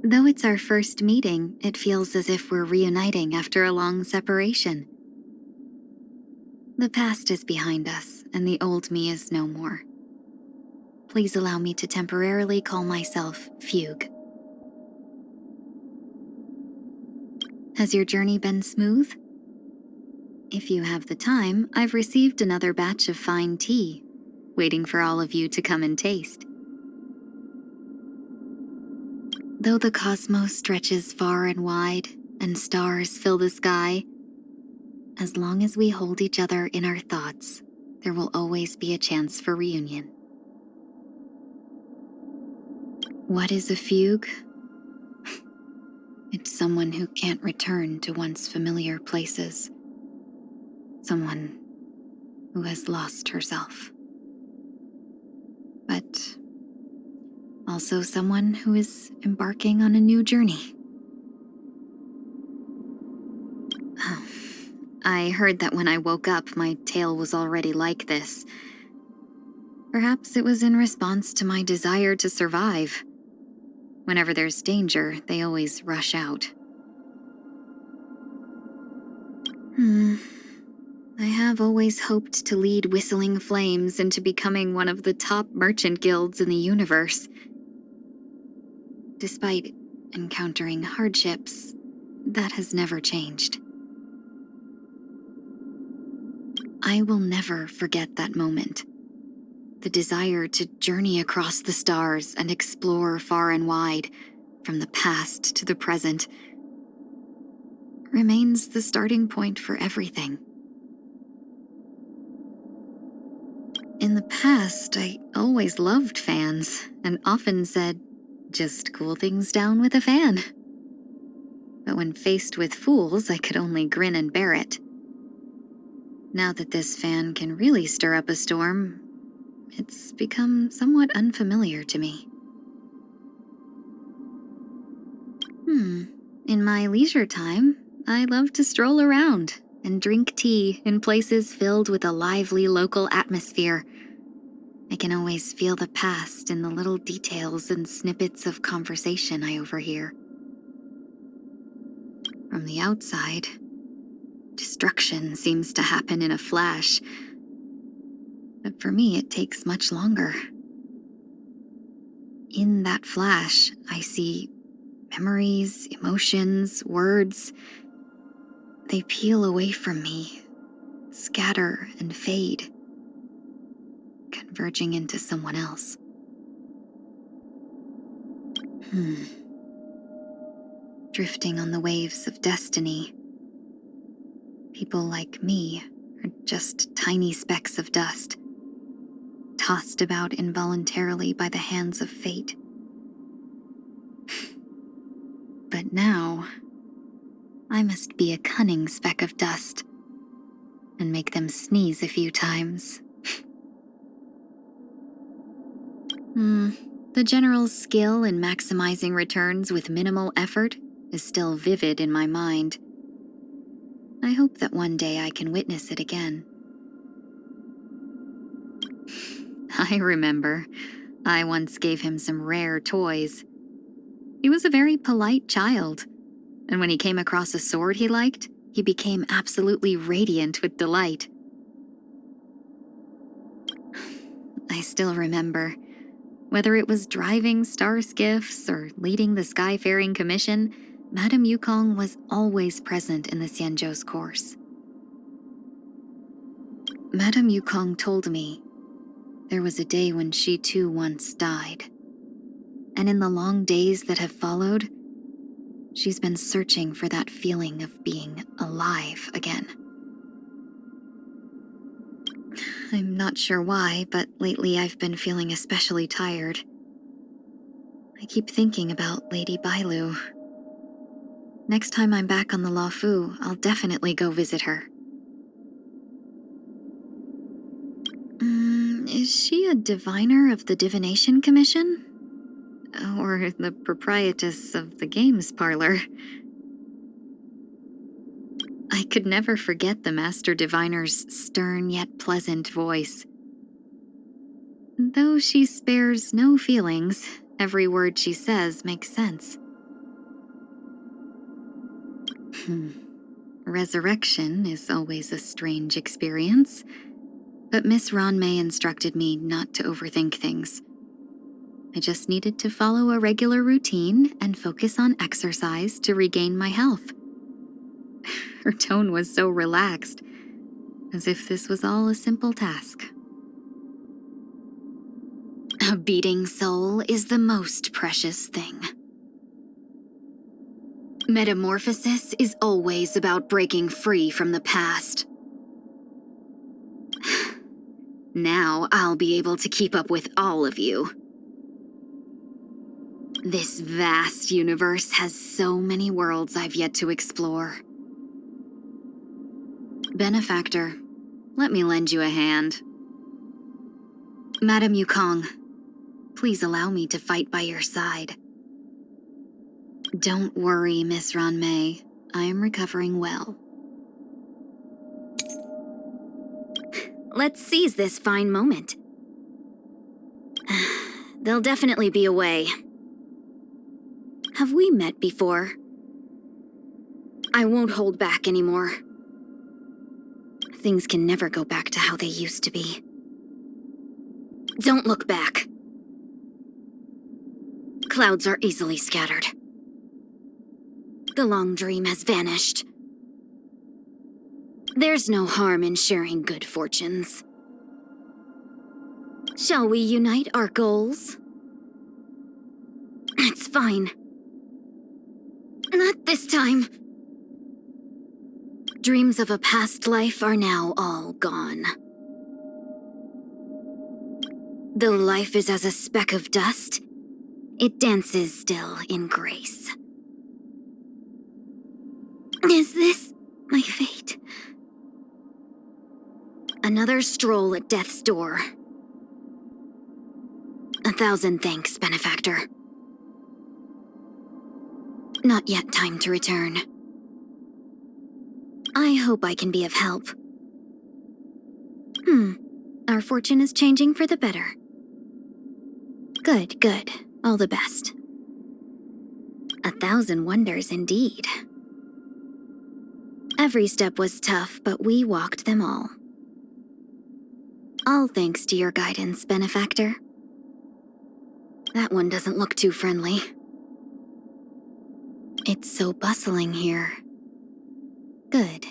Though it's our first meeting, it feels as if we're reuniting after a long separation. The past is behind us, and the old me is no more. Please allow me to temporarily call myself Fugue. Has your journey been smooth? If you have the time, I've received another batch of fine tea, waiting for all of you to come and taste. Though the cosmos stretches far and wide, and stars fill the sky, as long as we hold each other in our thoughts, there will always be a chance for reunion. What is a fugue? It's someone who can't return to once familiar places. Someone who has lost herself. But also someone who is embarking on a new journey. I heard that when I woke up, my tale was already like this. Perhaps it was in response to my desire to survive. Whenever there's danger, they always rush out. I have always hoped to lead Whistling Flames into becoming one of the top merchant guilds in the universe. Despite encountering hardships, that has never changed. I will never forget that moment. The desire to journey across the stars and explore far and wide, from the past to the present, remains the starting point for everything. In the past, I always loved fans and often said, just cool things down with a fan. But when faced with fools, I could only grin and bear it. Now that this fan can really stir up a storm, it's become somewhat unfamiliar to me. In my leisure time, I love to stroll around and drink tea in places filled with a lively local atmosphere. I can always feel the past in the little details and snippets of conversation I overhear. From the outside, destruction seems to happen in a flash. But for me, it takes much longer. In that flash, I see memories, emotions, words. They peel away from me, scatter and fade, converging into someone else. Drifting on the waves of destiny. People like me are just tiny specks of dust, tossed about involuntarily by the hands of fate. But now, I must be a cunning speck of dust and make them sneeze a few times. The general's skill in maximizing returns with minimal effort is still vivid in my mind. I hope that one day I can witness it again. I remember, I once gave him some rare toys. He was a very polite child, and when he came across a sword he liked, he became absolutely radiant with delight. I still remember, whether it was driving star skiffs or leading the Skyfaring Commission, Madame Yukong was always present in the Xianzhou's course. Madame Yukong told me there was a day when she too once died. And in the long days that have followed, she's been searching for that feeling of being alive again. I'm not sure why, but lately I've been feeling especially tired. I keep thinking about Lady Bailu. Next time I'm back on the Luofu, I'll definitely go visit her. Is she a diviner of the Divination Commission? Or the proprietress of the games parlor? I could never forget the Master Diviner's stern yet pleasant voice. Though she spares no feelings, every word she says makes sense. Resurrection is always a strange experience, but Miss Ronmei instructed me not to overthink things. I just needed to follow a regular routine and focus on exercise to regain my health. Her tone was so relaxed, as if this was all a simple task. A beating soul is the most precious thing. Metamorphosis is always about breaking free from the past. Now I'll be able to keep up with all of you. This vast universe has so many worlds I've yet to explore. Benefactor, let me lend you a hand. Madame Yukong, please allow me to fight by your side. Don't worry, Miss Ronmei. I am recovering well. Let's seize this fine moment. There'll definitely be a way. Have we met before? I won't hold back anymore. Things can never go back to how they used to be. Don't look back. Clouds are easily scattered. The long dream has vanished. There's no harm in sharing good fortunes. Shall we unite our goals? It's fine. Not this time. Dreams of a past life are now all gone. Though life is as a speck of dust, it dances still in grace. Is this my fate? Another stroll at death's door. 1,000 thanks, Benefactor. Not yet time to return. I hope I can be of help. Our fortune is changing for the better. Good, good. All the best. 1,000 wonders indeed. Every step was tough, but we walked them all. All thanks to your guidance, Benefactor. That one doesn't look too friendly. It's so bustling here. Good.